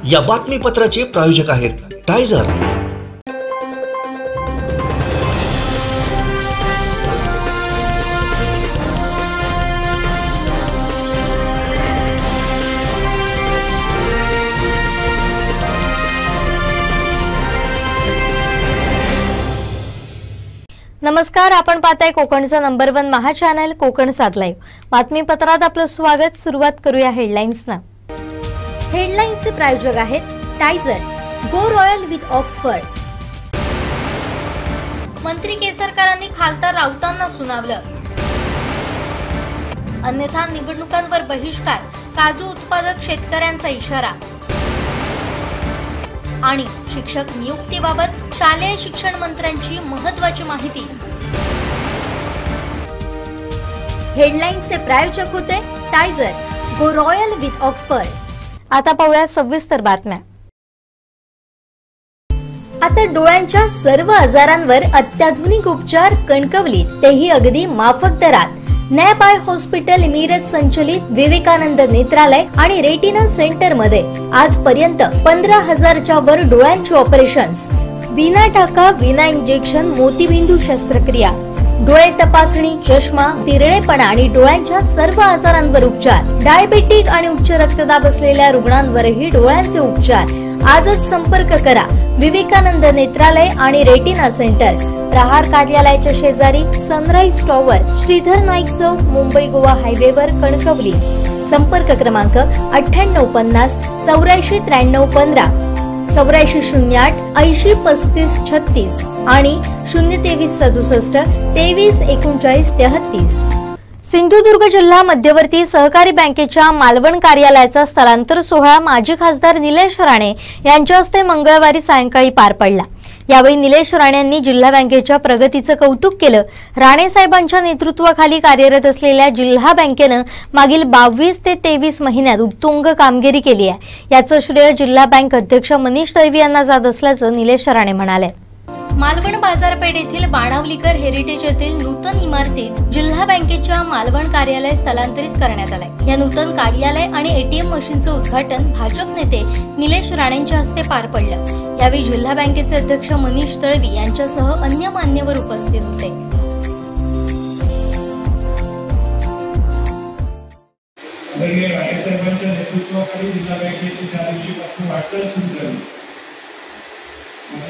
या बातमीपत्राचे प्रायोजक आहेत टायझर। नमस्कार, आपण पाहताय कोकणचा नंबर 1 महा चॅनल कोकण 7 लाईव्ह। बातमीपत्रात आपलं स्वागत। सुरुवात करूया हेडलाईन्सना। हेडलाईन्सचे प्रायोजक आहेत टायझर, गो रॉयल विथ ऑक्सफर्ड। मंत्री केसरकरांनी खासदार राऊतांना सुनावलं। अन्यथा निवडणुकांवर बहिष्कार, काजू उत्पादक शेतकऱ्यांचा इशारा। आणि शिक्षक नियुक्तीबाबत शालेय शिक्षण मंत्र्यांची महत्त्वाची माहिती। हेडलाईन्सचे प्रायोजक होते टायझर, गो रॉयल विथ ऑक्सफर्ड। आता पाहूया सविस्तर बातम्या। आता डोळ्यांच्या सर्व आजारांवर अत्याधुनिक उपचार कणकवलीत, तेही अगदी माफक दरात। नॅप आय हॉस्पिटल इमिरत संचलित विवेकानंद नेत्रालय आणि रेटिना सेंटर मध्ये आजपर्यंत 15,000च्या वर डोळ्यांची ऑपरेशन्स, विना टाका विना इंजेक्शन मोतीबिंदू शस्त्रक्रिया, डोळे तपासणी, चष्मा, तिरळेपणा आणि डोळ्यांच्या सर्व आजारांवर उपचार। डायबेटिक आणि उच्च रक्तदाब असलेल्या रुग्णांवरही डोळ्यांचे उपचार। आजच संपर्क करा विवेकानंद नेत्रालय आणि रेटिना सेंटर, प्रहार कार्यालयाच्या शेजारी, सनराइज टॉवर, श्रीधर नाईक चौक, मुंबई गोवा हायवेवर, कणकवली। संपर्क क्रमांक 9850 84 93 15, 8408 80 35 36 आणि 023 67 23 39 33। सिंधुदुर्ग जिल्हा मध्यवर्ती सहकारी बँकेच्या मालवण कार्यालयाचा स्थलांतर सोहळा माजी खासदार निलेश राणे यांच्या हस्ते मंगळवारी सायंकाळी पार पडला। यावेळी निलेश राणे यांनी जिल्हा बँकेच्या प्रगतीचं कौतुक केलं। राणे साहेबांच्या नेतृत्वाखाली कार्यरत असलेल्या जिल्हा बँकेनं मागील 22 ते 23 महिन्यात उत्तुंग कामगिरी केली आहे। याचं श्रेय जिल्हा बँक अध्यक्ष मनीष तळवी यांना जात असल्याचं निलेश राणे म्हणाले। मालवण बाजारपेठ येथील बाणावलीकर हेरिटेज येथील नूतन इमारतीत जिल्हा बँकेच्या मालवण कार्यालय स्थलांतरित करण्यात आले। या नूतन कार्यालय आणि एटीएम मशीनचं उद्घाटन भाजप नेते निलेश राणेंच्या हस्ते पार पडलं। यावेळी जिल्हा बँकेचे अध्यक्ष मनीष तळवी यांच्यासह अन्य मान्यवर उपस्थित होते। साहेबांच्या नेतृत्वाखाली जिल्हा बँकेची ज्या दिवशीपासून वाटचाल सुरू झाली,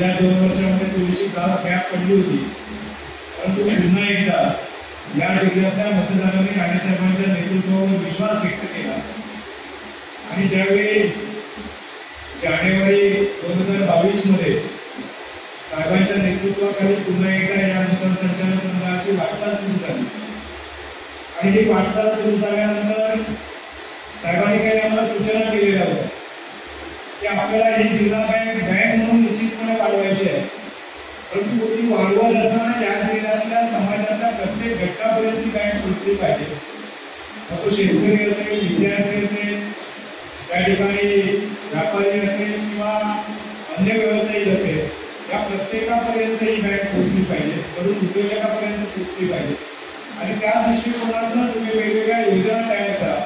या 2 वर्षांमध्ये थोडीशी गॅप पडली होती, परंतु पुन्हा एकदा या जिल्ह्यातल्या मतदारांनी राणे साहेबांच्या नेतृत्वावर विश्वास व्यक्त केला आणि ज्यावेळी जानेवारी 2022 मध्ये साहेबांच्या नेतृत्वाखाली पुन्हा एकदा या नूतन संचालक मंडळाची वाटचाल सुरू झाली आणि ही वाटचाल सुरू झाल्यानंतर साहेबांनी काही आम्हाला सूचना केलेल्या होत्या की आपल्याला ही जिल्हा बँक म्हणून निश्चितपणे वाढवायची आहे, परंतु ती वाढवत असताना या जिल्ह्यातल्या समाजाच्या प्रत्येक घटकापर्यंत ती बँक पोहोचली पाहिजे। तो शेतकरी असेल, विद्यार्थी असेल, त्या ठिकाणी व्यापारी असेल किंवा अन्य व्यावसायिक असेल, या प्रत्येकापर्यंत ही बँक पोहोचली पाहिजे, तरुण उद्योजकापर्यंत पोहोचली पाहिजे आणि त्या दृष्टिकोनातून तुम्ही वेगवेगळ्या योजना तयार करा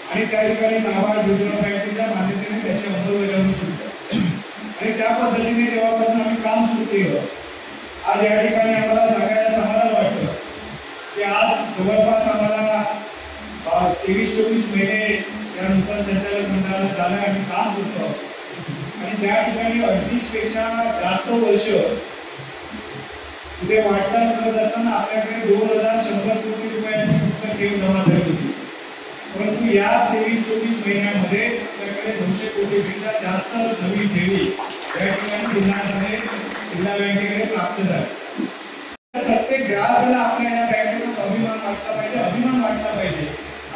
आणि त्या ठिकाणी नाबार्ड रिझर्व्ह बँकेच्या मान्यतेने त्याची अंमलबजावणी सुरू करा आणि त्या पद्धतीने जेव्हापासून आम्ही काम सुरू केलं, आज या ठिकाणी आम्हाला सगळ्यांना समाधान वाटतं की आज जवळपास आम्हाला 23-24 महिने या नूतन संचालक मंडळाला झालं आम्ही काम करतो आणि ज्या ठिकाणी 38 पेक्षा जास्त वर्ष तिथे वाटचाल करत असताना आपल्याकडे 2100 कोटी रुपयांची फक्त ठेव जमा झाली होती, परंतु या 23-24 महिन्यामध्ये आपल्याकडे 200 कोटीपेक्षा जास्त नवी ठेवी या ठिकाणी जिल्हा बँकेकडे प्राप्त झाली। प्रत्येक ग्राहकाला आपल्या या बँकेचा स्वाभिमान वाटला पाहिजे, अभिमान वाटला पाहिजे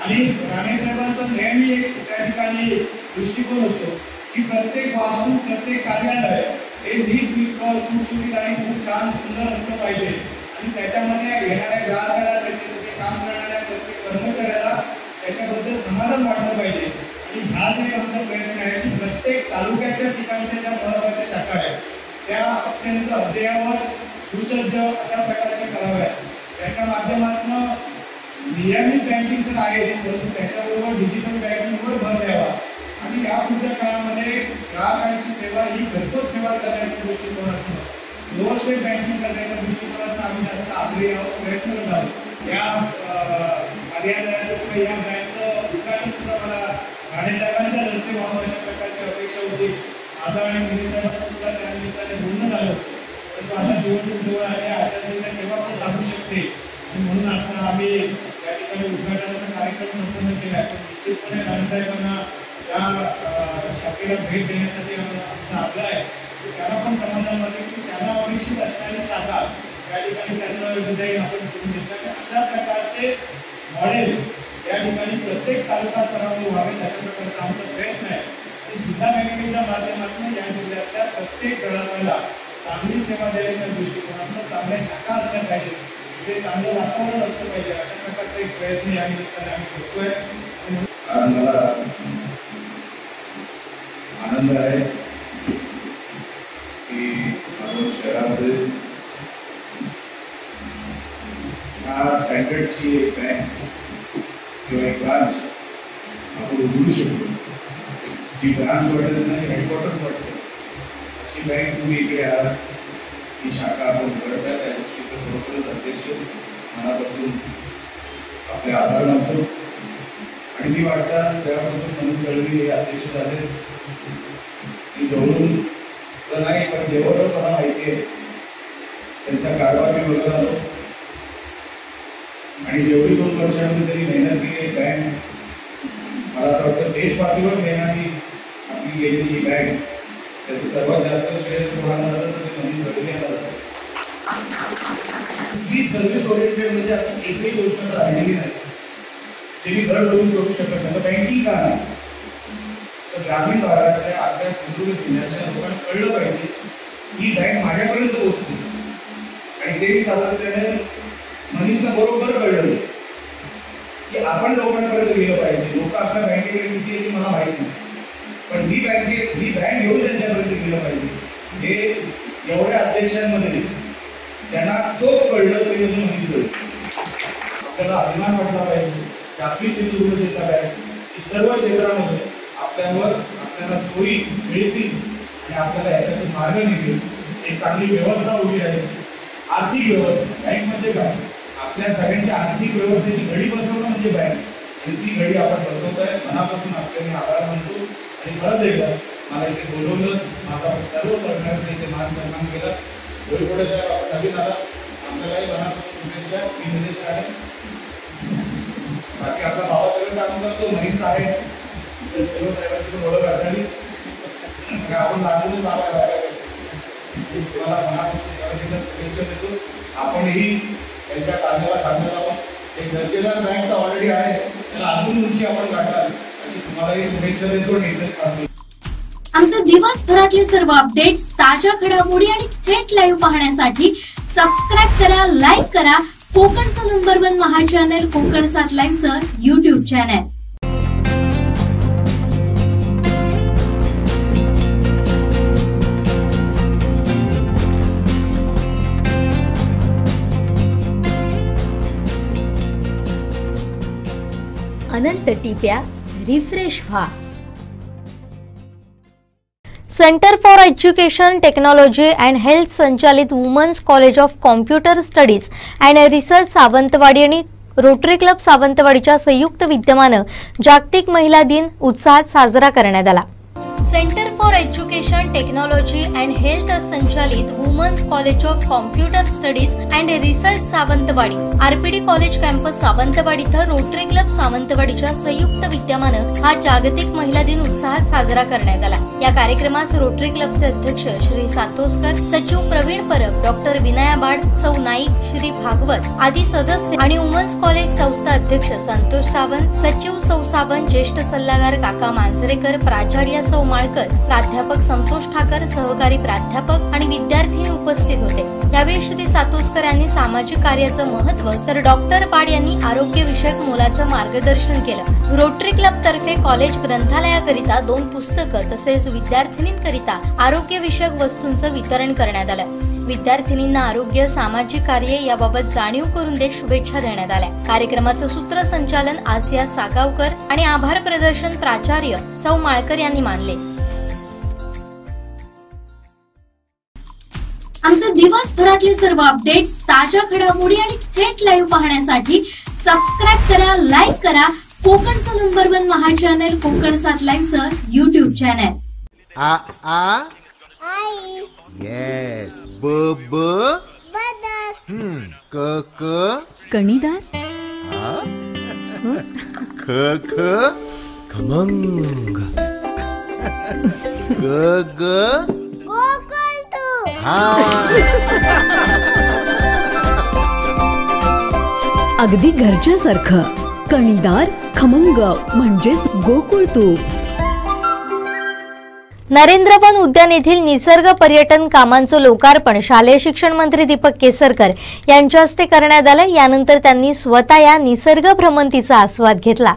आणि राणे साहेबांचा नेहमी एक त्या ठिकाणी दृष्टिकोन असतो की प्रत्येक वास्तू, प्रत्येक कार्यालय हे नीट सुटसुटीत आणि खूप छान सुंदर असलं पाहिजे आणि त्याच्यामध्ये येणाऱ्या ग्राहकाला, त्याचे काम करणाऱ्या प्रत्येक कर्मचाऱ्याला त्याच्याबद्दल समाधान वाटलं पाहिजे आणि हाच एक आमचा प्रयत्न आहे की प्रत्येक तालुक्याच्या ठिकाणच्या ज्या महत्त्वाच्या शाखा आहेत त्या अत्यंत अद्ययावत सुसज्ज अशा प्रकारच्या कराव्यात। त्याच्या माध्यमातून नियमित बँकिंग तर आहे, परंतु त्याच्याबरोबर डिजिटल बँकिंगवर भर द्यावा आणि या पुढच्या काळामध्ये ग्राहकांची सेवा ही घरपोच सेवा करण्याच्या दृष्टिकोनातून दोरशे बँकिंग करण्याच्या दृष्टिकोनातून आम्ही जास्त आग्रही आहोत, प्रयत्न करत आहोत. या कार्यालयाचं किंवा या बँकचं उद्घाटन सुद्धा मला राणेसाहेबांच्या रस्ते व्हावं अशा प्रकारची अपेक्षा होती. माझा आणि मिनिसाहेबांचं सुद्धा त्या निमित्ताने बोलणं झालं, परंतु आता निवडणूक जवळ आल्या, आचारसंहिता केव्हा पण लागू शकते आणि म्हणून आता आम्ही या ठिकाणी उद्घाटनाचा कार्यक्रम संपन्न केला. निश्चितपणे राणेसाहेबांना या शाखेला भेट देण्यासाठी आमचा आग्रह आहे. त्याला पण समाधान वाटेल की त्यांना अपेक्षित असणारी शाखा या ठिकाणी त्याचं डिझाईन आपण करून घेतलं. अशा प्रकारचे मॉडेल या ठिकाणी प्रत्येक तालुका स्तरावर व्हावेत अशा प्रकारचा आमचा प्रयत्न आहे. आणि जिल्हा बँकेच्या माध्यमातून या जिल्ह्यातल्या प्रत्येक ग्राहकाला चांगली सेवा देण्याच्या दृष्टिकोनातून चांगल्या शाखा असल्या पाहिजे, ते चांगलं वातावरण असलं पाहिजे, अशा प्रकारचा एक प्रयत्न या निमित्ताने आम्ही करतोय. आज मला आनंद आहे की आपण शहरामध्ये ह्या स्टँडर्डची एक बँक किंवा एक ब्रांच आपण उघडू शकतो. जी ब्रांच वाटत नाही, हेडक्वार्टर वाटतं, अशी बँक तुम्ही इकडे आज ही शाखा आपण उघडत आहे. त्या गोष्टीचं खरोखरच अध्यक्ष मनापासून आपले आभार मानतो. आणि मी वाटतं तेव्हापासून म्हणून कळवी हे अध्यक्ष झाले की जवळून तर नाही, पण जेवढं मला माहिती आहे त्यांचा कारभार मी बघत आलो. आणि जेवढी 2 वर्षांमध्ये त्यांनी मेहनत केली बँक, मला असं वाटतं देशपातळीवर मेहनती आपली गेलेली ही बँक, त्याचं सर्वात जास्त श्रेय तुम्हाला झालं तर ते म्हणून कळवी यांना जातं. ही सर्व्हिस ओरिएंटेड म्हणजे असं एकही गोष्ट तर राहिलेली नाही जे मी घर बघून करू शकत नाही. बँकिंग का नाही तर ग्रामीण भागातल्या आपल्या सिंधुदुर्ग जिल्ह्याच्या लोकांना कळलं पाहिजे ही बँक माझ्यापर्यंत पोहोचते. आणि ते सातत्याने मनीषला बरोबर कळलं की आपण लोकांपर्यंत गेलं पाहिजे. लोक आपल्या बँकेकडे किती येते मला माहिती नाही, पण ही बँक घेऊन त्यांच्यापर्यंत गेलं पाहिजे. हे एवढ्या अध्यक्षांमध्ये त्यांना चोख कळलं तरी मनीष कळलं. आपल्याला अभिमान वाटला पाहिजे की आपली सिंधुदुर्ग जिल्हा बँक ही सर्व क्षेत्रामध्ये आपल्याला सोयी मिळतील आणि आपल्याला याच्यातून मार्ग निघेल. एक चांगली व्यवस्था उभी राहील. आर्थिक व्यवस्था बँक म्हणजे काय, आपल्या सगळ्यांच्या आर्थिक व्यवस्थेची घडी बसवणं म्हणजे बँक, आणि ती घडी आपण बसवतोय. मनापासून आपल्याला आभार मानतो. आणि परत एकदा मला इथे बोलवलं, माझा सर्व सरकारने इथे मान सन्मान केला. पुढे नवीन आला, आपल्यालाही मनापासून शुभेच्छा. मी निलेश आहे, बाकी आपला भावा सगळं काम करतो, मनीष आहे, सर्व साहेबांची पण ओळख असावी. आपण लागूनच तुम्हाला मनापासून शुभेच्छा देतो. आपणही त्यांच्या कार्याला काढण्यात आहोत. एक दर्जेदार बँक तर ऑलरेडी आहे, त्याला अजून उंची आपण गाठाल अशी तुम्हालाही शुभेच्छा देतो आणि इथेच थांबतो. आमचे दिवसभरातले सर्व अपडेट्स, ताज्या घडामोडी आणि थेट लाईव्ह पाहण्यासाठी सबस्क्राईब करा, लाईक करा कोकणचं नंबर 1 महा चॅनल कोकण 7 लाईनचं YouTube चॅनल. अनंत टिप्या रिफ्रेश व्हा. Centre for education technology and health संचालित women's college of computer studies and research Sawantwadi आणि रोटरी क्लब सावंतवाडीच्या संयुक्त विद्यमानं जागतिक महिला दिन उत्साहात साजरा करण्यात आला. Centre for education technology and health संचालित women's college of computer studies and research Sawantwadi RPD college campus Sawantwadi इथं रोटरी क्लब सावंतवाडीच्या संयुक्त विद्यमानं हा जागतिक महिला दिन उत्साहात साजरा करण्यात आला. या कार्यक्रमास रोटरी क्लबचे अध्यक्ष श्री सातोसकर, सचिव प्रवीण परब, डॉक्टर विनया बाड, सौ नाईक, श्री भागवत आदी सदस्य आणि वुमन्स कॉलेज संस्था अध्यक्ष संतोष सावंत, सचिव सौ सावंत, ज्येष्ठ सल्लागार काका मांजरेकर, प्राचार्य सौ माळकर, प्राध्यापक संतोष ठाकर, सहकारी प्राध्यापक आणि विद्यार्थी उपस्थित होते. यावेळी श्री सातोसकर यांनी सामाजिक कार्याचं महत्त्व तर डॉक्टर पाड यांनी आरोग्य विषयक मोलाचं मार्गदर्शन केलं. रोटरी क्लब तर्फे कॉलेज ग्रंथालयाकरिता 2 पुस्तकं तसेच विद्यार्थिनींकरिता आरोग्य विषयक वस्तूंचं वितरण करण्यात आलं. विद्यार्थिनींना आरोग्य, सामाजिक कार्य याबाबत जाणीव करून देत शुभेच्छा देण्यात आल्या। कार्यक्रमाचं सूत्रसंचालन आसिया सागावकर आणि आभार प्रदर्शन प्राचार्य सौ माळकर यांनी मानले। आमचे दिवसभरातले सर्व अपडेट्स, ताज्या घडामोडी आणि थेट लाईव्ह पाहण्यासाठी सबस्क्राइब करा, लाईक करा कोकणचं नंबर 1 महा चॅनल कोकण सातलाईनचं YouTube चॅनल। आ आ आई येस ब ब बदक क क कणीदार ख ख खमंग ग ग गोकुळ अगदी घरच्यासारखं कणीदार खमंग म्हणजेच गोकुळ तूप। नरेंद्रवन उद्यान येथील निसर्ग पर्यटन कामांचं लोकार्पण शालेय शिक्षण मंत्री दीपक केसरकर यांच्या हस्ते करण्यात आलं। यानंतर त्यांनी स्वतः या निसर्ग भ्रमंतीचा आस्वाद घेतला।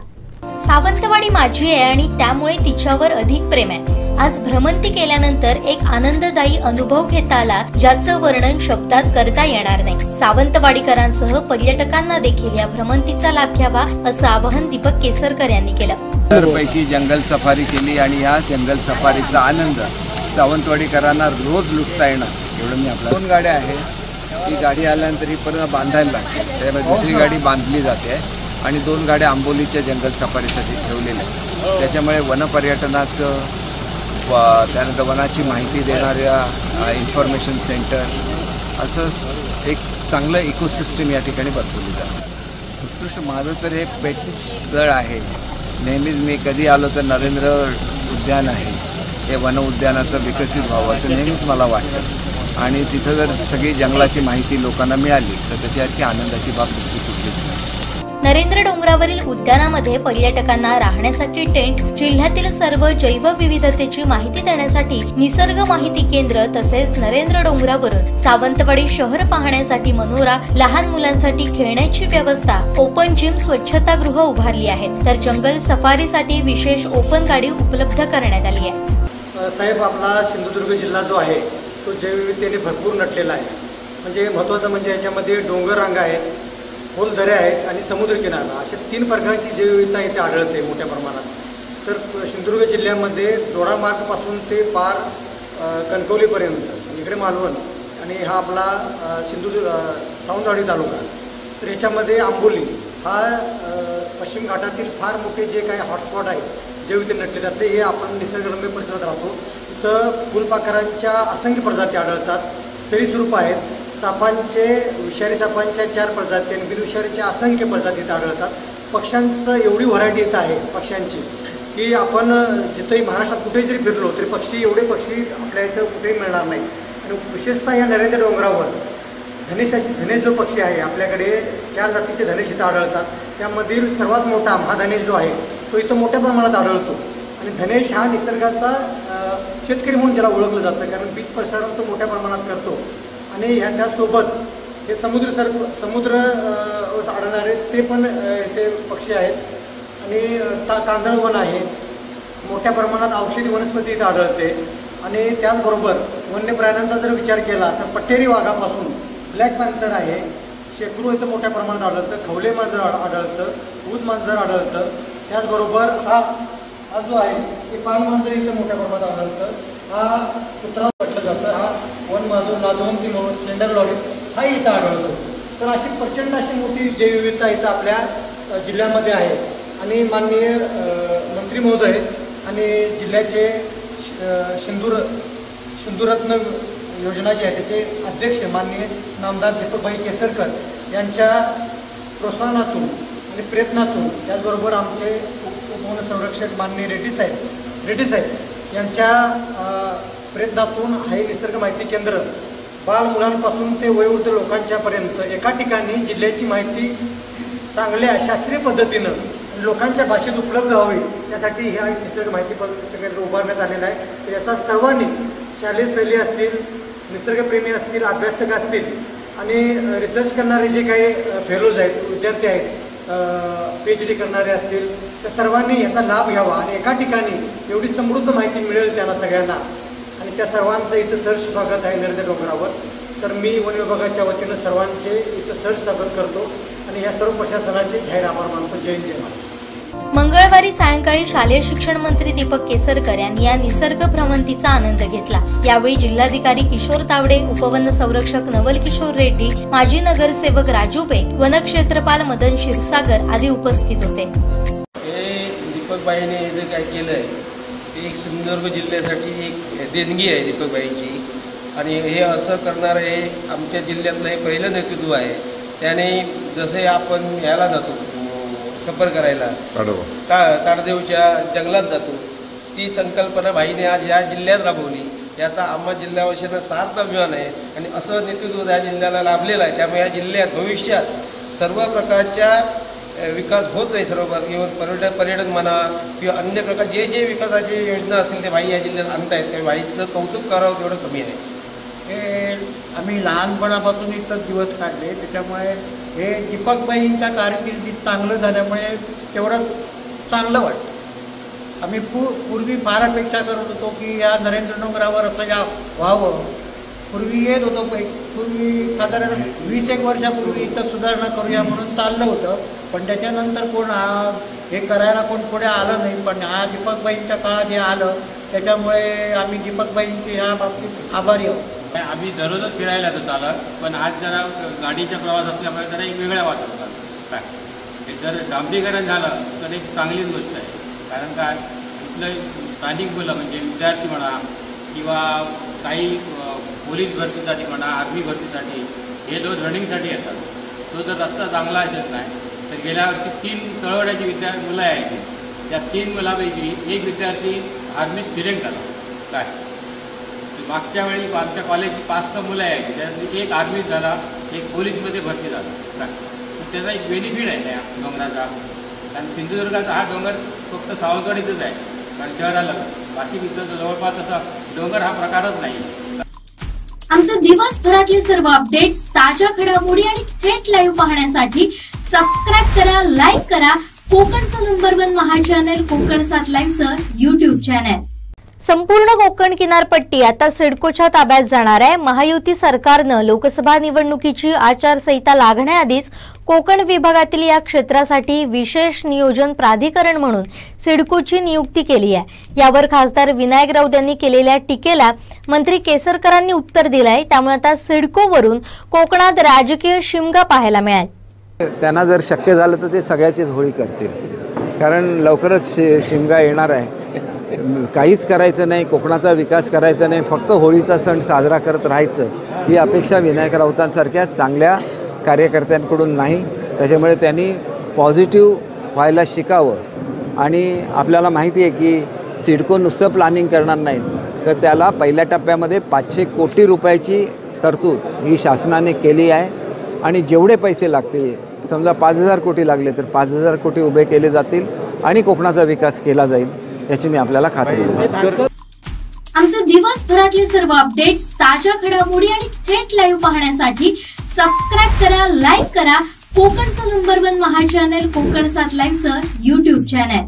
सावंतवाडी माझी आहे आणि त्यामुळे तिच्यावर अधिक प्रेम आहे। आज भ्रमंती केल्यानंतर एक आनंददायी अनुभव घेता आला, ज्याचं वर्णन शब्दात करता येणार नाही। सावंतवाडीकरांसह पर्यटकांना देखील या भ्रमंतीचा लाभ घ्यावा असं आवाहन दीपक केसरकर यांनी केलं। पैकी जंगल सफारी केली आणि या जंगल सफारीचा आनंद सावंतवाडीकरांना रोज लुटता येणार एवढं मी आपल्या 2 गाड्या आहेत। ती गाडी आल्यानंतर ही परत बांधायला लागते, त्यामुळे दुसरी गाडी बांधली जाते आणि 2 गाड्या आंबोलीच्या जंगल सफारीसाठी ठेवलेल्या। त्याच्यामुळे वनपर्यटनाचं त्यानंतर वनाची माहिती देणाऱ्या इन्फॉर्मेशन सेंटर असं एक चांगलं इकोसिस्टम या ठिकाणी बसवली जाते। उत्कृष्ट माझं तर हे स्थळ आहे। नेहमीच मी कधी आलो तर नरेंद्र उद्यान आहे, हे वन उद्यानाचं विकसित व्हावं असं नेहमीच मला वाटतं आणि तिथं जर सगळी जंगलाची माहिती लोकांना मिळाली तर त्याच्यासारखी आनंदाची बाब दुसरी कुठलीच नाही। नरेंद्र डोंगरावरील उद्यानामध्ये पर्यटकांना राहण्यासाठी टेंट, जिल्ह्यातील सर्व जैवविविधतेची माहिती देण्यासाठी निसर्ग माहिती केंद्र तसेच नरेंद्र डोंगरावरून सावंतवाडी शहर पाहण्यासाठी मनोरा, लहान मुलांसाठी खेळण्याची व्यवस्था, ओपन जिम, स्वच्छतागृह उभारली आहेत। तर जंगल सफारीसाठी विशेष ओपन गाडी उपलब्ध करण्यात आली आहे। साहेब, आपला सिंधुदुर्ग जिल्हा जो आहे तो जैवविविधतेने भरपूर नटलेला आहे। म्हणजे महत्त्वाचं म्हणजे याच्यामध्ये डोंगर रांगा आहेत, खोल दऱ्या आहेत आणि समुद्रकिनारा अशा 3 प्रकारची जैवविविधता इथे आढळते मोठ्या प्रमाणात। तर सिंधुदुर्ग जिल्ह्यामध्ये दोडामार्गपासून ते पार कणकवलीपर्यंत इकडे मालवण आणि हा आपला सावंतवाडी तालुका, तर याच्यामध्ये आंबोली हा पश्चिम घाटातील फार मोठे जे काही हॉटस्पॉट आहेत जैवविविधते नटले जाते, हे आपण निसर्गरम्य परिसरात राहतो। इथं फुलपाखरांच्या असंख्य प्रजाती आढळतात, सरीसृप आहेत, सापांचे विषारी सापांच्या 4 प्रजाती आणि बिनविषारीच्या असंख्य प्रजातीत आढळतात। पक्ष्यांचं एवढी व्हरायटी येत आहे पक्ष्यांची की आपण जिथंही महाराष्ट्रात कुठेही जरी फिरलो तरी एवढे पक्षी आपल्या इथं कुठेही मिळणार नाही। आणि विशेषतः या नरेंद्र डोंगरावर धनेश जो पक्षी आहे, आपल्याकडे 4 जातीचे धनेश इथं आढळतात। त्यामधील सर्वात मोठा महाधनेश जो आहे तो इथं मोठ्या प्रमाणात आढळतो आणि धनेश हा निसर्गाचा शेतकरी म्हणून ज्याला ओळखलं जातं, कारण बीज प्रसारण तो मोठ्या प्रमाणात करतो। आणि त्यासोबत हे समुद्र आढळणारे ते पण इथे पक्षी आहेत आणि कांदळवन आहे, मोठ्या प्रमाणात औषधी वनस्पती इथे आढळते। आणि त्याचबरोबर वन्य प्राण्यांचा जर विचार केला तर पट्टेरी वाघापासून ब्लॅक पॅन्थर आहे, शेकडो इथं मोठ्या प्रमाणात आढळतं, खवले मांजर आढळतं, ऊद मांजर आढळतं। त्याचबरोबर हा जो आहे ते पान मांजर इथं मोठ्या प्रमाणात आढळतं। हा कुत्रा म्हटलं जातं, हा वन मांजर लाजवंती म्हणून स्लेंडर लॉरिस हा इथं आढळतो। तर अशी प्रचंड अशी मोठी जैवविविधता इथं आपल्या जिल्ह्यामध्ये आहे। आणि माननीय मंत्री महोदय आणि जिल्ह्याचे सिंधुरत्न योजना जी आहे त्याचे अध्यक्ष माननीय नामदार दीपकभाई केसरकर यांच्या प्रोत्साहनातून आणि प्रयत्नातून, त्याचबरोबर आमचे उपवन संरक्षक माननीय रेड्डी साहेब यांच्या प्रयत्नातून हे निसर्ग माहिती केंद्र बाल मुलांपासून ते वयोवृद्ध लोकांच्यापर्यंत एका ठिकाणी जिल्ह्याची माहिती चांगल्या शास्त्रीय पद्धतीनं लोकांच्या भाषेत उपलब्ध व्हावी यासाठी ह्या निसर्ग माहिती केंद्र उभारण्यात आलेलं आहे। तर याचा सर्वांनी, शालेय सहली असतील, निसर्गप्रेमी असतील, अभ्यासक असतील आणि रिसर्च करणारे जे काही फेलोज आहेत, विद्यार्थी आहेत, PhD करणारे असतील, तर सर्वांनी याचा लाभ घ्यावा आणि एका ठिकाणी एवढी समृद्ध माहिती मिळेल त्यांना सगळ्यांना। आणि त्या सर्वांचं इथं सहर्ष स्वागत आहे नरेंद्र डोंगरावर। तर मी वन विभागाच्या वतीनं सर्वांचे इथं सहज स्वागत करतो आणि या सर्व प्रशासनाचे जाहीर आभार मानतो. जय जय महाराष्ट्र. मंगळवारी सायंकाळी शालेय शिक्षण मंत्री दीपक केसरकर यांनी या निसर्ग भ्रमंतीचा आनंद घेतला. यावेळी जिल्हाधिकारी किशोर तावडे, उपवन संरक्षक नवल किशोर रेड्डी, माजी नगरसेवक राजू बेग, वनक्षेत्रपाल मदन क्षीरसागर आदी उपस्थित होते. दीपकबाईने जे काय केलंय ते एक सिंधुदुर्ग जिल्ह्यासाठी एक देणगी आहे दीपकबाईंची, आणि हे असं करणारं हे आमच्या जिल्ह्यातलं हे पहिलं नेतृत्व आहे. त्याने जसे आपण ह्याला जातो सफर करायला ताडदेवच्या जंगलात जातो, ती संकल्पना भाईने आज या जिल्ह्यात राबवली. याचा आम्हा जिल्ह्यावासीयांना सार्थ अभिमान आहे आणि असं नेतृत्व या जिल्ह्याला लाभलेलं आहे. त्यामुळे या जिल्ह्यात भविष्यात सर्व प्रकारच्या विकास होत नाही. सर्व इव्हन पर्यटन म्हणा किंवा अन्य प्रकार जे जे विकासाची योजना असतील ते भाई या जिल्ह्यात आणतायत. त्या भाईचं कौतुक करावं तेवढं कमी आहे. हे आम्ही लहानपणापासून इथं दिवस काढले, त्याच्यामुळे हे दीपकबाईंच्या कारकिर्दीत चांगलं झाल्यामुळे तेवढं चांगलं वाटतं. आम्ही पूर्वी फार अपेक्षा करत होतो की या नरेंद्र डोंगरावर असं या व्हावं. पूर्वी येत होतो, पूर्वी साधारण 20-1 वर्षापूर्वी इथं सुधारणा करूया म्हणून चाललं होतं, पण त्याच्यानंतर कोण हे करायला कोण पुढे आलं नाही. पण हा दीपकबाईंच्या काळात हे आलं, त्याच्यामुळे आम्ही दीपकबाईंचे ह्या बाबतीत आभारी आहोत. आम्ही दररोजच फिरायला जातो चालत, पण आज जरा गाडीचा प्रवास असल्यामुळे जरा एक वेगळा वाटत होता. काय जर डांबरीकरण झालं तर एक चांगलीच गोष्ट आहे. कारण काय इथलं स्थानिक मुलं म्हणजे विद्यार्थी म्हणा किंवा काही पोलीस भरतीसाठी म्हणा, आर्मी भरतीसाठी हे लोक रनिंगसाठी येतात. तो जर रस्ता चांगला असेल नाही तर गेल्या वर्षी 3 तळवड्याची मुलं आहेत. त्या 3 मुलापैकी एक विद्यार्थी आर्मीत सिलेक्ट झाला. काय मागच्या वेळी आमच्या कॉलेजची 5-6 मुलं आहेत, त्यातली एक आर्मीत झाला, एक पोलीसमध्ये भरती झाला. काय त्याचा एक बेनिफिट आहे त्या डोंगराचा. कारण सिंधुदुर्गाचा हा डोंगर फक्त सावंतवाडीतच आहे, कारण शहराला बाकी तिथं जवळपास असा डोंगर हा प्रकारच नाही. आमचे दिवसभरातले सर्व अपडेट्स, ताज्या घडामोडी आणि थेट लाईव्ह पाहण्यासाठी सबस्क्राईब करा, लाईक करा कोकणचं नंबर 1 महा चॅनल कोकण 7 लाईव्हचं YouTube चॅनल. संपूर्ण कोकण किनारपट्टी आता सिडकोच्या ताब्यात जाणार आहे. महायुती सरकारनं लोकसभा निवडणुकीची आचारसंहिता लागण्याआधीच कोकण विभागातील या क्षेत्रासाठी विशेष नियोजन प्राधिकरण म्हणून सिडकोची नियुक्ती केली आहे. यावर खासदार विनायक राऊत यांनी केलेल्या टीकेला मंत्री केसरकरांनी उत्तर दिलंय. त्यामुळे आता सिडकोवरून कोकणात राजकीय शिमगा पाहायला मिळेल. त्यांना जर शक्य झालं तर ते सगळ्याचीच होळी करतील, कारण लवकरच शिमगा येणार आहे. काहीच करायचं नाही, कोकणाचा विकास करायचा नाही, फक्त होळीचा सण साजरा करत राहायचं ही अपेक्षा विनायक राऊतांसारख्या चांगल्या कार्यकर्त्यांकडून नाही. त्याच्यामुळे त्यांनी पॉझिटिव्ह व्हायला शिकावं. आणि आपल्याला माहिती आहे की सिडको नुसतं प्लॅनिंग करणार नाहीत, तर त्याला पहिल्या टप्प्यामध्ये 500 कोटी रुपयाची तरतूद ही शासनाने केली आहे. आणि जेवढे पैसे लागतील, समजा 5000 कोटी लागले तर 5000 कोटी उभे केले जातील आणि कोकणाचा विकास केला जाईल, याची मी आपल्याला खात्री देतो. आमचे दिवसभरातले सर्व अपडेट्स, ताज्या घडामोडी आणि थेट लाईव्ह पाहण्यासाठी सबस्क्राईब करा, लाईक करा कोकणचं नंबर 1 महा चॅनल कोकण 7 लाईव्हचं YouTube चॅनल.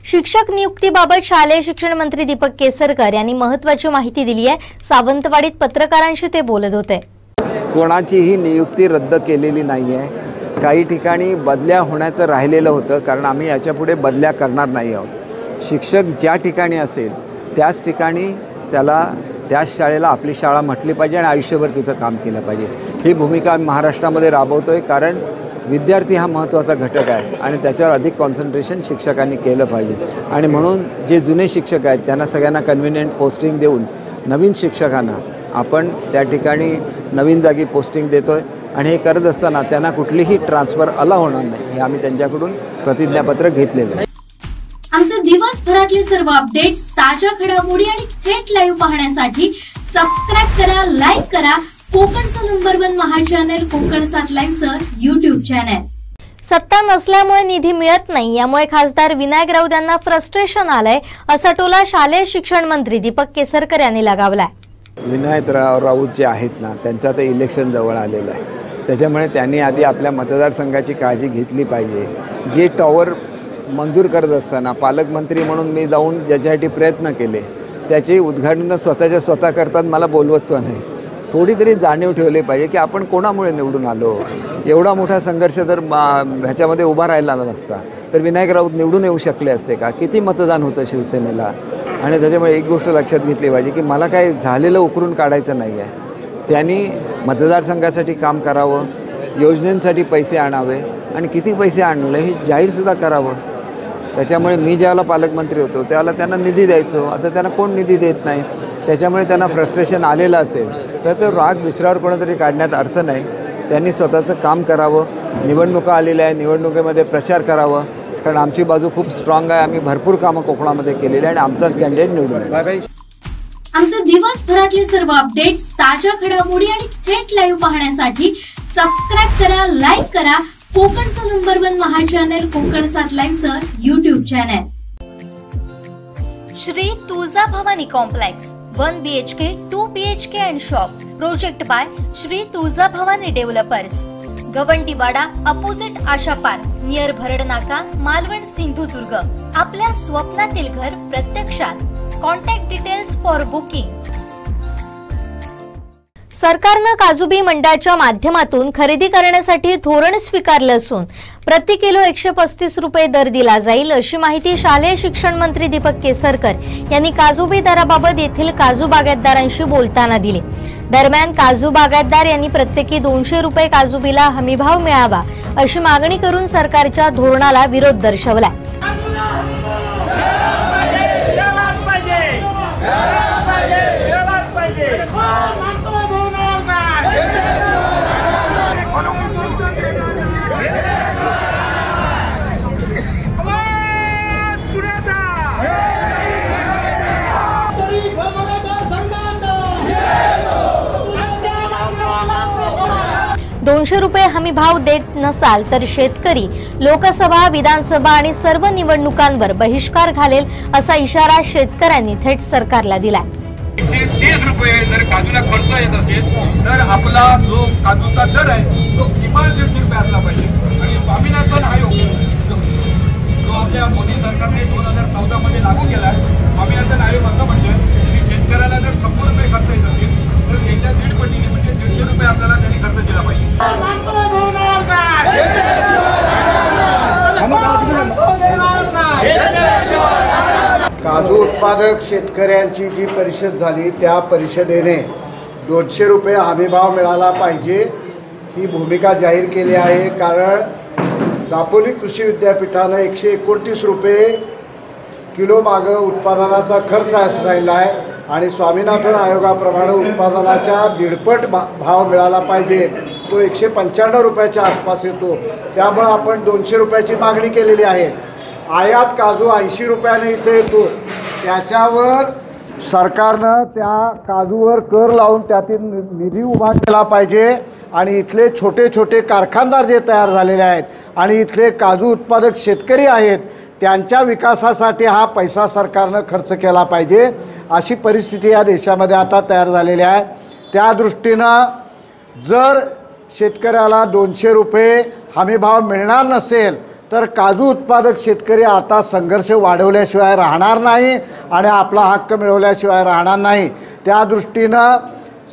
शिक्षक नियुक्तीबाबत शालेय शिक्षण मंत्री दीपक केसरकर यांनी महत्त्वाची माहिती दिली आहे. सावंतवाडीत पत्रकारांशी ते बोलत होते. कोणाचीही नियुक्ती रद्द केलेली नाही आहे. काही ठिकाणी बदल्या होण्याचं राहिलेलं होतं, कारण आम्ही याच्यापुढे बदल्या करणार नाही आहोत. शिक्षक ज्या ठिकाणी असेल त्याच ठिकाणी त्याला त्याच शाळेला आपली शाळा म्हटली पाहिजे आणि आयुष्यभर तिथं काम केलं पाहिजे. ही भूमिका महाराष्ट्रामध्ये राबवतो आहे, कारण विद्यार्थी हा महत्त्वाचा घटक आहे आणि त्याच्यावर अधिक कॉन्सन्ट्रेशन शिक्षकांनी केलं पाहिजे. आणि म्हणून जे जुने शिक्षक आहेत त्यांना सगळ्यांना कन्व्हिनियंट पोस्टिंग देऊन नवीन शिक्षकांना आपण त्या ठिकाणी नवीन जागी पोस्टिंग देतो आहे. आणि हे करत असताना त्यांना कुठलीही ट्रान्सफर अलाव होणार नाही, हे आम्ही त्यांच्याकडून प्रतिज्ञापत्र घेतलेलं आहे. आमचे दिवसभरातले सर्व अपडेट्स, ताज्या घडामोडी आणि थेट लाईव्ह पाहण्यासाठी सबस्क्राईब करा, लाईक करा कोकणचं नंबर 1 महा चॅनल कोकण 7 लाईव्हचं YouTube चॅनल. सत्ता नसल्यामुळे निधी मिळत नाही, यामुळे खासदार विनायक राऊत यांना फ्रस्ट्रेशन आलंय, असा टोला शालेय शिक्षण मंत्री दीपक केसरकर यांनी लगावलाय. विनायक राऊत जे आहेत ना, त्यांचं तर इलेक्शन जवळ आलेलं आहे, त्याच्यामुळे त्यांनी आधी आपल्या मतदारसंघाची काळजी घेतली पाहिजे. जे टॉवर मंजूर करत असताना पालकमंत्री म्हणून मी जाऊन ज्याच्यासाठी प्रयत्न केले त्याचे उद्घाटन स्वतः करतात, मला बोलवत सुद्धा नाही. थोडी तरी जाणीव ठेवली पाहिजे की आपण कोणामुळे निवडून आलो. एवढा मोठा संघर्ष जर ह्याच्यामध्ये उभा राहिला नसता तर विनायक राऊत निवडून येऊ शकले असते का? किती मतदान होतं शिवसेनेला. आणि त्याच्यामुळे एक गोष्ट लक्षात घेतली पाहिजे की मला काय झालेलं उकरून काढायचं नाही आहे. त्यांनी मतदारसंघासाठी काम करावं, योजनेसाठी पैसे आणावे आणि किती पैसे आणले हे जाहीरसुद्धा करावं. त्याच्यामुळे मी ज्यावेळेला पालकमंत्री होतो त्यावेळेला त्यांना निधी द्यायचो. आता त्यांना कोण निधी देत नाही. त्याच्यामुळे त्यांना फ्रस्ट्रेशन आलेलं असेल तर तो राग दुसऱ्यावर कोणतरी काढण्यात अर्थ नाही. त्यांनी स्वतःचं काम करावं. निवडणुका आलेल्या आहे, निवडणुकीमध्ये प्रचार करावं. कारण आमची बाजू खूप स्ट्रॉंग आहे. आम्ही भरपूर कामं कोकणामध्ये केलेली आहे आणि आमचाच कॅन्डिडेट निवडून आहे. आमचे दिवसभरातले सर्व अपडेट्स, ताज्या घडामोडी आणि थेट लाईव्ह पाहण्यासाठी सबस्क्राईब करा, लाईक करा कोकणचं नंबर 1 महा चॅनल कोकण 7 लाईव्हचं YouTube channel. Shri Tuljabhavani complex 1 BHK 2 BHK and shop. Project by Shri Tuljabhavani developers. Gawandiwada opposite Asha park near Bharad Naka, Malvan, Sindhudurg. आपल्या स्वप्नातील घर प्रत्यक्षात. Contact details for booking. सरकारनं काजूबी मंडळाच्या माध्यमातून खरेदी करण्यासाठी धोरण स्वीकारलं असून प्रति किलो 135 रुपये दर दिला जाईल अशी माहिती शालेय शिक्षण मंत्री दीपक केसरकर यांनी काजूबी दराबाबत येथील काजू बागायतदारांशी बोलताना दिली. दरम्यान काजू बागायतदार यांनी प्रत्येकी 200 रुपये काजूबीला हमीभाव मिळावा अशी मागणी करून सरकारच्या धोरणाला विरोध दर्शवला. ₹200 हमी भाव देत नसाल तर शेतकरी लोकसभा, विधानसभा आणि सर्व निवडणुकांवर बहिष्कार घालेल असा इशारा शेतकऱ्यांनी थेट सरकारला दिला. 30 रुपये जर काजूला खर्च येत असेल तर आपला जो काजूचा दर आहे तो किमान 150 रुपये असला पाहिजे. आणि स्वामीनाथन आयोग जो आपल्या मोदी सरकारने 2014 मध्ये लागू केला, स्वामीनाथन आयोग असं म्हणतोय की शेतकऱ्याला जर 100 रुपये खर्च येत असेल तर त्याच्या 1.5 पटीने म्हणजे 150 रुपये आपल्याला त्यांनी खर्च दिला पाहिजे. काजू उत्पादक शेतकऱ्यांची जी परिषद झाली त्या परिषदेने 200 रुपये हमीभाव मिळाला पाहिजे ही भूमिका जाहीर केली आहे. कारण दापोली कृषी विद्यापीठानं 129 रुपये किलो मागं उत्पादनाचा खर्च असायला आहे आणि स्वामीनाथन आयोगाप्रमाणे उत्पादनाच्या 1.5 भाव मिळाला पाहिजे. तो 195 रुपयाच्या आसपास येतो. त्यामुळे आपण 200 रुपयाची मागणी केलेली आहे. आयात काजू 80 रुपयाने इथे येतो. त्याच्यावर सरकारनं त्या काजूवर कर लावून त्यातील निधी उभा केला पाहिजे आणि इथले छोटे छोटे कारखानदार जे तयार झालेले आहेत आणि इथले काजू उत्पादक शेतकरी आहेत त्यांच्या विकासासाठी हा पैसा सरकारनं खर्च केला पाहिजे. अशी परिस्थिती या देशामध्ये आता तयार झालेली आहे. त्या दृष्टीनं जर शेतकऱ्याला 200 रुपये हमीभाव मिळणार नसेल तर काजू उत्पादक शेतकरी आता संघर्ष वाढवल्याशिवाय राहणार नाही आणि आपला हक्क मिळवल्याशिवाय राहणार नाही. त्या दृष्टीनं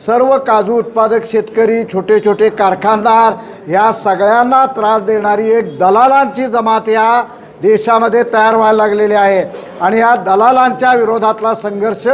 सर्व काजू उत्पादक शेतकरी, छोटे छोटे कारखानदार ह्या सगळ्यांना त्रास देणारी एक दलालांची जमात या देशामध्ये तयार व्हायला लागलेली आहे आणि या दलालांच्या विरोधातला संघर्ष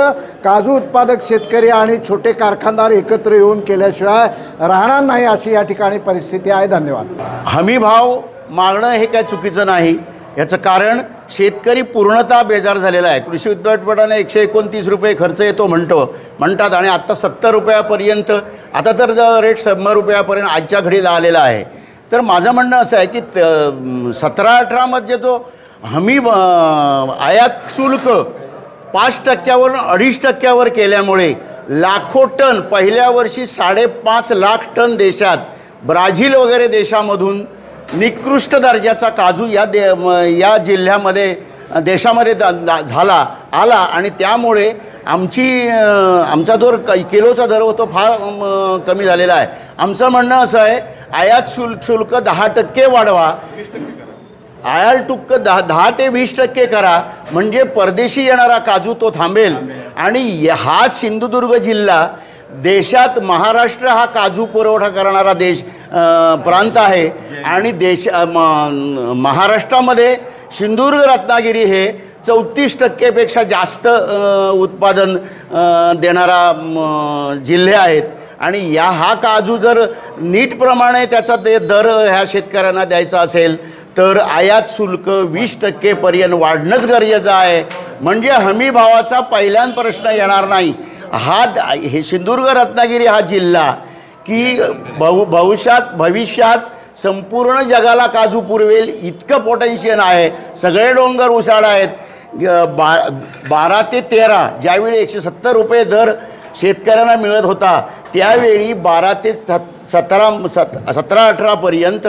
काजू उत्पादक शेतकरी आणि छोटे कारखानदार एकत्र येऊन केल्याशिवाय राहणार नाही अशी या ठिकाणी परिस्थिती आहे. धन्यवाद. हमीभाव मागणं हे काय चुकीचं नाही. याचं कारण शेतकरी पूर्णतः बेजार झालेला आहे. कृषी विद्यापीठाने 129 रुपये खर्च येतो म्हणतात आणि आत्ता 70 रुपयापर्यंत, आता तर रेट 100 रुपयापर्यंत आजच्या घडीला आलेला आहे. तर माझं म्हणणं असं आहे की 17-18 मध्ये जो हमी आयात शुल्क 5% 2.5% केल्यामुळे लाखो टन, पहिल्या वर्षी 5.5 लाख टन देशात ब्राझील वगैरे देशामधून निकृष्ट दर्जाचा काजू या जिल्ह्यामध्ये देशामध्ये आला आणि त्यामुळे आमचा जो किलोचा दर होतो फार कमी झालेला आहे. आमचं म्हणणं असं आहे आयात शुल्क 10% वाढवा, आयात शुल्क 10 ते 20% करा म्हणजे परदेशी येणारा काजू तो थांबेल. आणि हा सिंधुदुर्ग जिल्हा देशात महाराष्ट्र हा काजू पुरवठा करणारा प्रांत आहे आणि महाराष्ट्रामध्ये सिंधुदुर्ग रत्नागिरी हे 34% जास्त उत्पादन देणारा जिल्हे आहेत आणि हा काजू जर नीटप्रमाणे त्याचा दर ह्या शेतकऱ्यांना द्यायचा असेल तर आयात शुल्क 20% पर्यंत वाढणंच गरजेचं आहे. म्हणजे हमी भावाचा पहिल्यांदा प्रश्न येणार नाही. हे सिंधुदुर्ग रत्नागिरी हा जिल्हा की भविष्यात संपूर्ण जगाला काजू पुरवेल इतकं पोटेन्शियल आहे. सगळे डोंगर उसाड आहेत. 12 ते 13 ज्यावेळी 170 रुपये दर शेतकऱ्यांना मिळत होता त्यावेळी 12 ते 17-18 पर्यंत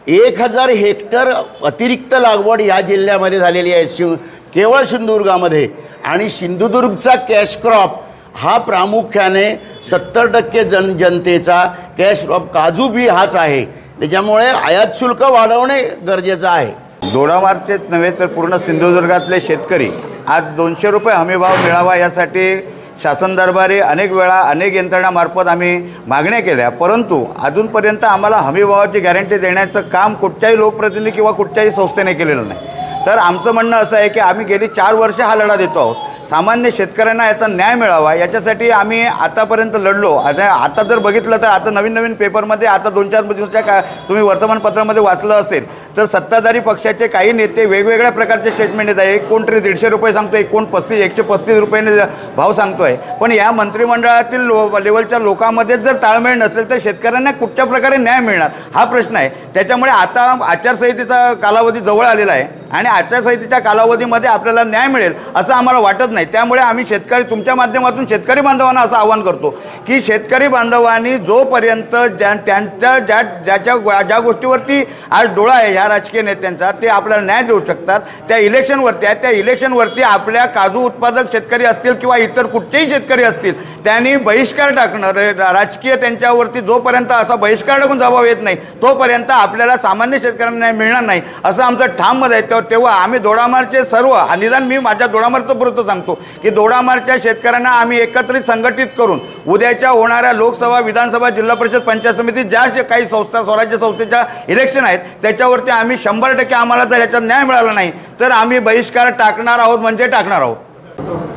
1000 हेक्टर अतिरिक्त लागवड या जिल्ह्यामध्ये झालेली आहे केवळ सिंधुदुर्गामध्ये. आणि सिंधुदुर्गचा कॅश क्रॉप हा प्रामुख्याने 70% जनतेचा कॅश क्रॉप काजू बी हाच आहे. त्याच्यामुळे आयात शुल्क वाढवणे गरजेचं आहे. दोडामार्गचेच नव्हे तर पूर्ण सिंधुदुर्गातले शेतकरी आज 200 रुपये हमीभाव मिळावा यासाठी शासन दरबारी अनेक वेळा अनेक यंत्रणामार्फत आम्ही मागण्या केल्या, परंतु अजूनपर्यंत आम्हाला हमीभावाची गॅरंटी देण्याचं काम कुठच्याही लोकप्रतिनिधी किंवा कुठच्याही संस्थेने केलेलं नाही. तर आमचं म्हणणं असं आहे की आम्ही गेली 4 वर्ष हा लढा देतो आहोत. सामान्य शेतकऱ्यांना याचा न्याय मिळावा याच्यासाठी आम्ही आतापर्यंत लढलो. आता जर बघितलं तर आता नवीन पेपरमध्ये आता 2-4 दिवसाच्या तुम्ही वर्तमानपत्रामध्ये वाचलं असेल तर सत्ताधारी पक्षाचे काही नेते वेगवेगळ्या प्रकारचे स्टेटमेंट देत आहे. कोण तरी 150 रुपये सांगतोय, कोण 135 रुपयाने भाव सांगतोय. पण या मंत्रिमंडळातील लेवलच्या लोकांमध्ये जर ताळमेळ नसेल तर शेतकऱ्यांना कुठच्या प्रकारे न्याय मिळणार हा प्रश्न आहे. त्याच्यामुळे आता आचारसंहितेचा कालावधी जवळ आलेला आहे आणि आचारसंहितेच्या कालावधीमध्ये आपल्याला न्याय मिळेल असं आम्हाला वाटत नाही. त्यामुळे आम्ही शेतकरी तुमच्या माध्यमातून शेतकरी बांधवांना असं आवाहन करतो की शेतकरी बांधवांनी जोपर्यंत त्यांच्या ज्या गोष्टीवरती आज डोळा आहे ह्या राजकीय नेत्यांचा ते आपल्याला न्याय देऊ शकतात. त्या इलेक्शनवरती आहे. त्या इलेक्शनवरती आपल्या काजू उत्पादक शेतकरी असतील किंवा इतर कुठचेही शेतकरी असतील त्यांनी बहिष्कार टाकणं राजकीय त्यांच्यावरती जोपर्यंत असा बहिष्कार टाकून जबाब येत नाही तोपर्यंत आपल्याला सामान्य शेतकऱ्यांना न्याय मिळणार नाही असं आमचं ठाम मत आहे. तेव्हा आम्ही दोडामार्गचे सर्व निदान मी माझ्या दोडामार्गचं पुरतं सांगतो की दोडामार्गच्या शेतकऱ्यांना आम्ही एकत्रित संघटित करून उद्याच्या होणाऱ्या लोकसभा, विधानसभा, जिल्हा परिषद, पंचायत समिती ज्या काही संस्था स्वराज्य संस्थेच्या इलेक्शन आहेत त्याच्यावरती आम्ही 100% आम्हाला जर याच्यात न्याय मिळाला नाही तर आम्ही बहिष्कार टाकणार आहोत म्हणजे टाकणार आहोत.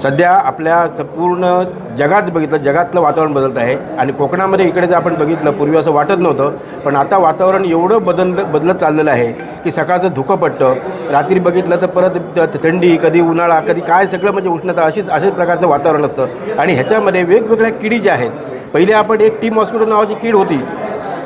सध्या आपल्या संपूर्ण जगात बघितलं जगातलं वातावरण बदलत आहे आणि कोकणामध्ये इकडे जर आपण बघितलं पूर्वी असं वाटत नव्हतं पण आता वातावरण एवढं बदलत चाललेलं आहे की सकाळचं धुकं पडतं, रात्री बघितलं तर परत थंडी, कधी उन्हाळा, कधी काय सगळं म्हणजे उष्णता अशाच प्रकारचं वातावरण असतं. आणि ह्याच्यामध्ये वेगवेगळ्या किडी ज्या आहेत पहिले आपण एक टी मॉस्किटो नावाची कीड होती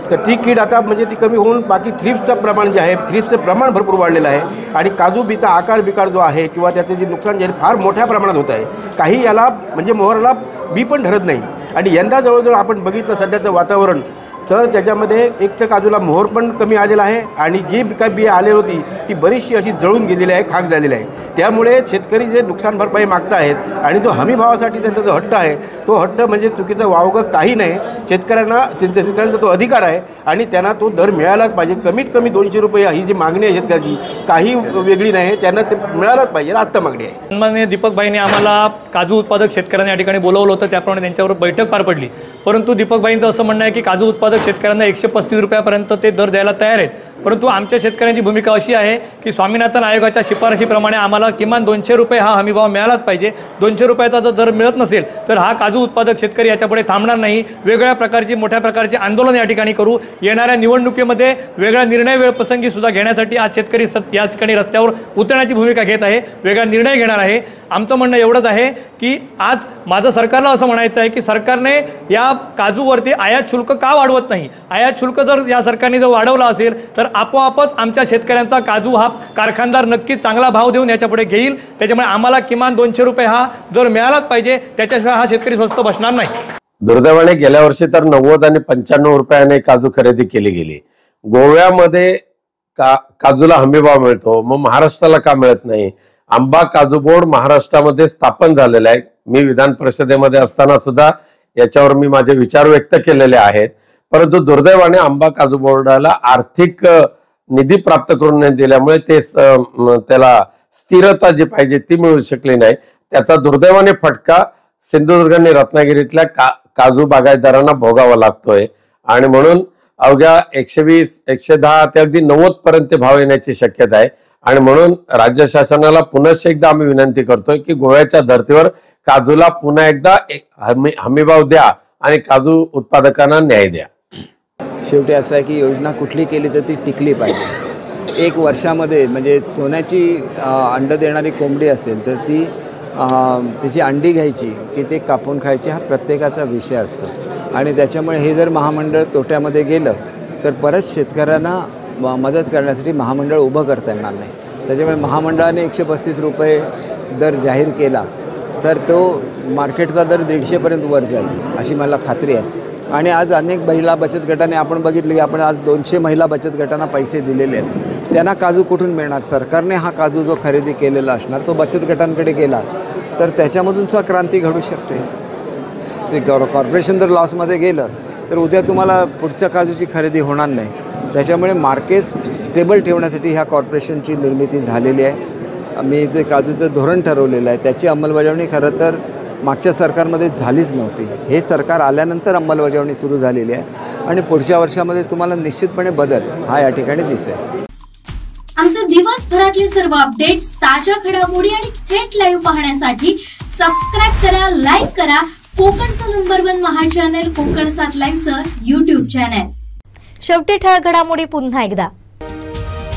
तर ती कीड आता म्हणजे ती कमी होऊन बाकी थ्रिप्सचं प्रमाण जे आहे थ्रिप्सचं प्रमाण भरपूर वाढलेलं आहे आणि काजू बीचा आकार बिकार जो आहे किंवा त्याचे जे नुकसान जे फार मोठ्या प्रमाणात होत आहे. काही याला म्हणजे मोहराला बी पण ठरत नाही आणि यंदा जवळजवळ आपण बघितलं सध्याचं वातावरण तर त्याच्यामध्ये एक तर काजूला मोहर पण कमी आलेला आहे आणि जी काय बी आली होती ती बरीचशी अशी जळून गेलेली आहे, खाक झालेली आहे. त्यामुळे शेतकरी जे नुकसान भरपाई मागत आहेत आणि जो हमी भावासाठी त्यांचा जो हट्ट आहे तो हट्ट म्हणजे चुकीचं वावगं काही नाही. शेतकऱ्यांचा तो अधिकार आहे आणि त्यांना तो दर मिळालाच पाहिजे. कमीत कमी 200 रुपये ही जी मागणी आहे शेतकऱ्याची काही वेगळी नाही, त्यांना ते मिळालंच पाहिजे रास्त मागणी आहे. सन्माननीय दीपकभाईंनी आम्हाला काजू उत्पादक शेतकऱ्यांना या ठिकाणी बोलवलं होतं त्याप्रमाणे त्यांच्यावर बैठक पार पडली. परंतु दीपकभाईंचं असं म्हणणं आहे की काजू उत्पादक शेतकऱ्यांना 135 रुपयापर्यंत ते दर द्यायला तयार आहेत. परंतु आमच्या शेतकऱ्यांची भूमिका अशी आहे की स्वामीनाथन आयोगाच्या शिफारशीप्रमाणे आम्हाला किमान 200 रुपये हा हमीभाव मिळालाच पाहिजे. 200 रुपयाचा जर दर मिळत नसेल तर हा काजू उत्पादक शेतकरी याच्यापुढे थांबणार नाही. वेगळ्या प्रकारची मोठ्या प्रकारचे आंदोलन या ठिकाणी करू. येणाऱ्या निवडणुकीमध्ये वेगळा निर्णय वेळप्रसंगी सुद्धा घेण्यासाठी आज शेतकरी या ठिकाणी रस्त्यावर उतरण्याची भूमिका घेत आहे, वेगळा निर्णय घेणार आहे. आमचं म्हणणं एवढंच आहे की आज माझं सरकारला असं म्हणायचं आहे की सरकारने या काजूवरती आयात शुल्क का वाढवत नाही. आयात शुल्क जर या सरकारने जर वाढवला असेल तर आपोआपच आमच्या शेतकऱ्यांचा काजू हा कारखानदार नक्कीच चांगला भाव देऊन याच्यापुढे घेईल. त्याच्यामुळे आम्हाला किमान 200 रुपये हा दर मिळालाच पाहिजे, त्याच्याशिवाय हा शेतकरी स्वस्त बसणार नाही. दुर्दैवाने गेल्या वर्षी तर 90 आणि 95 रुपयाने काजू खरेदी केली गेली. गोव्यामध्ये काजूला हमीभाव मिळतो, मग महाराष्ट्राला का मिळत नाही. आंबा काजू बोर्ड महाराष्ट्रामध्ये स्थापन झालेलं आहे. मी विधान परिषदेमध्ये असताना सुद्धा याच्यावर मी माझे विचार व्यक्त केलेले आहेत. परंतु दुर्दैवाने आंबा काजू बोर्डाला आर्थिक निधी प्राप्त करून नाही दिल्यामुळे ते त्याला स्थिरता जी पाहिजे ती मिळू शकली नाही. त्याचा दुर्दैवाने फटका सिंधुदुर्ग आणि रत्नागिरीतल्या काजू बागायतदारांना भोगावा लागतोय आणि म्हणून अवघ्या 120, 110 ते अगदी 90 पर्यंत भाव येण्याची शक्यता आहे। आणि म्हणून राज्य शासनाला पुन्हा एकदा आम्ही विनंती करतोय की गोव्याच्या धर्तीवर काजूला पुन्हा एकदा हमीभाव द्या आणि काजू उत्पादकांना न्याय द्या। शेवटी असं आहे की योजना कुठली केली तर ती टिकली पाहिजे। 1 वर्षामध्ये म्हणजे सोन्याची अंड देणारी कोंबडी असेल तर ती त्याची अंडी घ्यायची की ते कापून खायची हा प्रत्येकाचा विषय असतो आणि त्याच्यामुळे हे जर महामंडळ तोट्यामध्ये गेलं तर परत शेतकऱ्यांना मदत करण्यासाठी महामंडळ उभं करता येणार नाही। त्याच्यामुळे महामंडळाने 135 रुपये दर जाहीर केला तर तो मार्केटचा दर 150 पर्यंत वर जाईल अशी मला खात्री आहे। आणि आज अनेक महिला बचत गटाने आपण बघितले की आपण आज 200 महिला बचत गटांना पैसे दिलेले आहेत। त्यांना काजू कुठून मिळणार? सरकारने हा काजू जो खरेदी केलेला असणार तो बचत गटांकडे गेला तर त्याच्यामधून सुद्धा क्रांती घडू शकते। कॉर्पोरेशन जर लॉसमध्ये गेलं तर उद्या तुम्हाला पुढच्या काजूची खरेदी होणार नाही। त्याच्यामुळे मार्केट स्टेबल ठेवण्यासाठी ह्या कॉर्पोरेशनची निर्मिती झालेली आहे। मी जे काजूचं धोरण ठरवलेलं आहे त्याची अंमलबजावणी खरं तर मागच्या सरकारमध्ये झालीच नव्हती। हे सरकार आल्यानंतर अंमलबजावणी सुरू झालेली आहे आणि पुढच्या वर्षामध्ये तुम्हाला निश्चितपणे बदल हा या ठिकाणी दिसेल। आमचे दिवसभरातले सर्व अपडेट्स, ताज्या घडामोडी आणि थेट लाईव्ह पाहण्यासाठी सबस्क्राइब करा, लाईक करा कोकणचं नंबर 1 महा चॅनल कोकण 7 लाईव्हचं YouTube चॅनल। शेवटी ठळक घडामोडी पुन्हा एकदा।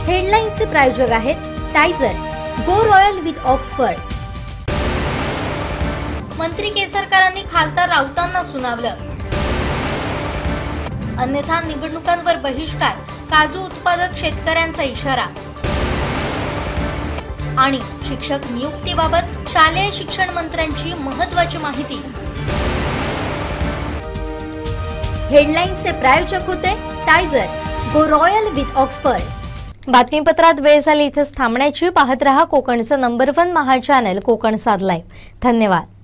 हेडलाईन्सचे प्रायोजक आहेत टायझर, गो रॉयल विथ ऑक्सफर्ड। मंत्री केसरकरांनी खासदार राऊतांना सुनावलं। अन्यथा निवडणुकांवर बहिष्कार, काजू उत्पादक शेतकऱ्यांचा इशारा। आणि शिक्षक नियुक्तीबाबत शालेय शिक्षण मंत्र्यांची महत्त्वाची माहिती। हेडलाईन्सचे प्रायोजक होते टायझर, गो रॉयल विथ ऑक्सफर्ड। बातमीपत्रात वेळ झाली इथेच थांबण्याची। पाहत रहा कोकणचं नंबर 1 महा चॅनल कोकण 7 लाईव्ह। धन्यवाद।